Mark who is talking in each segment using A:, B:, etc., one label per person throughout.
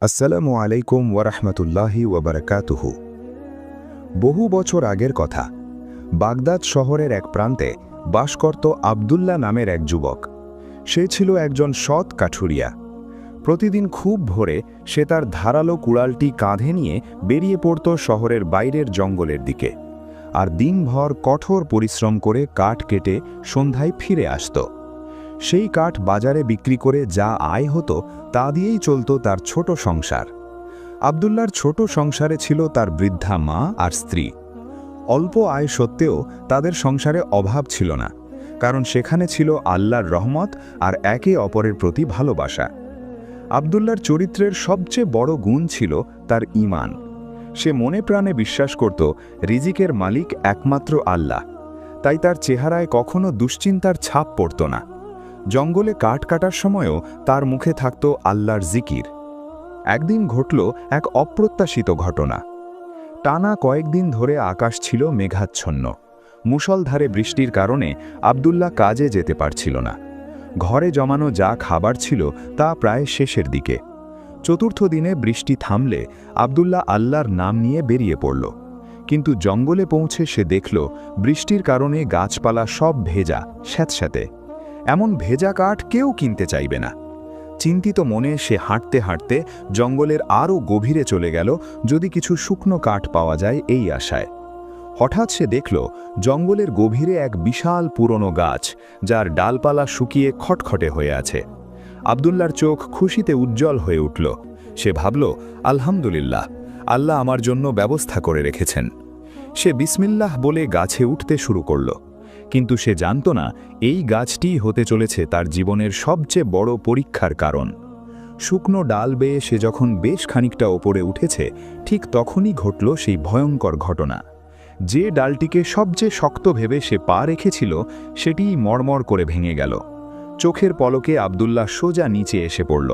A: আসসালামু আলাইকুম ওয়ারাহমাতুল্লাহি ওয়াবারাকাতুহু। বহু বছর আগের কথা, বাগদাদ শহরের এক প্রান্তে বাস করত আবদুল্লাহ নামের এক যুবক। সে ছিল একজন সৎ কাঠুরিয়া। প্রতিদিন খুব ভোরে সে তার ধারালো কুড়ালটি কাঁধে নিয়ে বেরিয়ে পড়ত শহরের বাইরের জঙ্গলের দিকে, আর দিনভর কঠোর পরিশ্রম করে কাঠ কেটে সন্ধ্যায় ফিরে আসত। সেই কাঠ বাজারে বিক্রি করে যা আয় হতো তা দিয়েই চলত তার ছোট সংসার। আবদুল্লাহর ছোট সংসারে ছিল তার বৃদ্ধা মা আর স্ত্রী। অল্প আয় সত্ত্বেও তাদের সংসারে অভাব ছিল না, কারণ সেখানে ছিল আল্লাহর রহমত আর একে অপরের প্রতি ভালোবাসা। আবদুল্লাহর চরিত্রের সবচেয়ে বড় গুণ ছিল তার ঈমান। সে মনে প্রাণে বিশ্বাস করত রিজিকের মালিক একমাত্র আল্লাহ, তাই তার চেহারায় কখনো দুশ্চিন্তার ছাপ পড়ত না। জঙ্গলে কাঠ কাটার সময়ও তার মুখে থাকত আল্লাহর জিকির। একদিন ঘটল এক অপ্রত্যাশিত ঘটনা। টানা কয়েকদিন ধরে আকাশ ছিল মেঘাচ্ছন্ন। মুষলধারে বৃষ্টির কারণে আবদুল্লাহ কাজে যেতে পারছিল না। ঘরে জমানো যা খাবার ছিল তা প্রায় শেষের দিকে। চতুর্থ দিনে বৃষ্টি থামলে আবদুল্লাহ আল্লাহর নাম নিয়ে বেরিয়ে পড়ল। কিন্তু জঙ্গলে পৌঁছে সে দেখল বৃষ্টির কারণে গাছপালা সব ভেজা, স্যাঁতস্যাঁতে। এমন ভেজা কাঠ কেউ কিনতে চাইবে না। চিন্তিত মনে সে হাঁটতে হাঁটতে জঙ্গলের আরও গভীরে চলে গেল, যদি কিছু শুকনো কাঠ পাওয়া যায় এই আশায়। হঠাৎ সে দেখল জঙ্গলের গভীরে এক বিশাল পুরনো গাছ, যার ডালপালা শুকিয়ে খটখটে হয়ে আছে। আবদুল্লাহর চোখ খুশিতে উজ্জ্বল হয়ে উঠল। সে ভাবল, আলহামদুলিল্লাহ, আল্লাহ আমার জন্য ব্যবস্থা করে রেখেছেন। সে বিসমিল্লাহ বলে গাছে উঠতে শুরু করল। কিন্তু সে জানত না এই গাছটিই হতে চলেছে তার জীবনের সবচেয়ে বড় পরীক্ষার কারণ। শুকনো ডাল বেয়ে সে যখন বেশ খানিকটা ওপরে উঠেছে, ঠিক তখনই ঘটল সেই ভয়ঙ্কর ঘটনা। যে ডালটিকে সবচেয়ে শক্ত ভেবে সে পা রেখেছিল, সেটিই মড়মড় করে ভেঙে গেল। চোখের পলকে আবদুল্লাহ সোজা নিচে এসে পড়ল।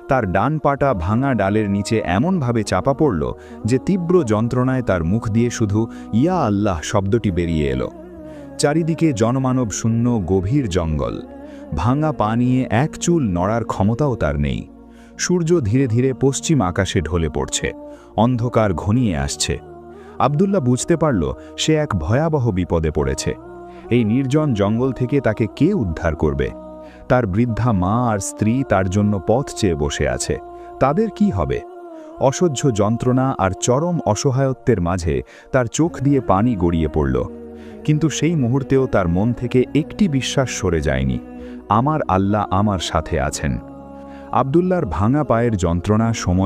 A: তার ডান পাটা ভাঙা ডালের নিচে এমনভাবে চাপা পড়ল যে তীব্র যন্ত্রণায় তার মুখ দিয়ে শুধু ইয়া আল্লাহ শব্দটি বেরিয়ে এলো। চারিদিকে জনমানব শূন্য গভীর জঙ্গল। ভাঙা পা নিয়ে এক চুল নড়ার ক্ষমতাও তার নেই। সূর্য ধীরে ধীরে পশ্চিম আকাশে ঢলে পড়ছে। অন্ধকার ঘনিয়ে আসছে। আবদুল্লাহ বুঝতে পারল সে এক ভয়াবহ বিপদে পড়েছে। এই নির্জন জঙ্গল থেকে তাকে কে উদ্ধার করবে? তার বৃদ্ধা মা আর স্ত্রী তার জন্য পথ চেয়ে বসে আছে। তাদের কি হবে? অসহ্য যন্ত্রণা আর চরম অসহায়ত্বের মাঝে তার চোখ দিয়ে পানি গড়িয়ে পড়ল। কিন্তু সেই মুহূর্তেও তার মন থেকে একটি বিশ্বাস সরে যায়নি, আমার আল্লাহ আমার সাথে আছেন। আবদুল্লাহর ভাঙা পায়ের যন্ত্রণা সময়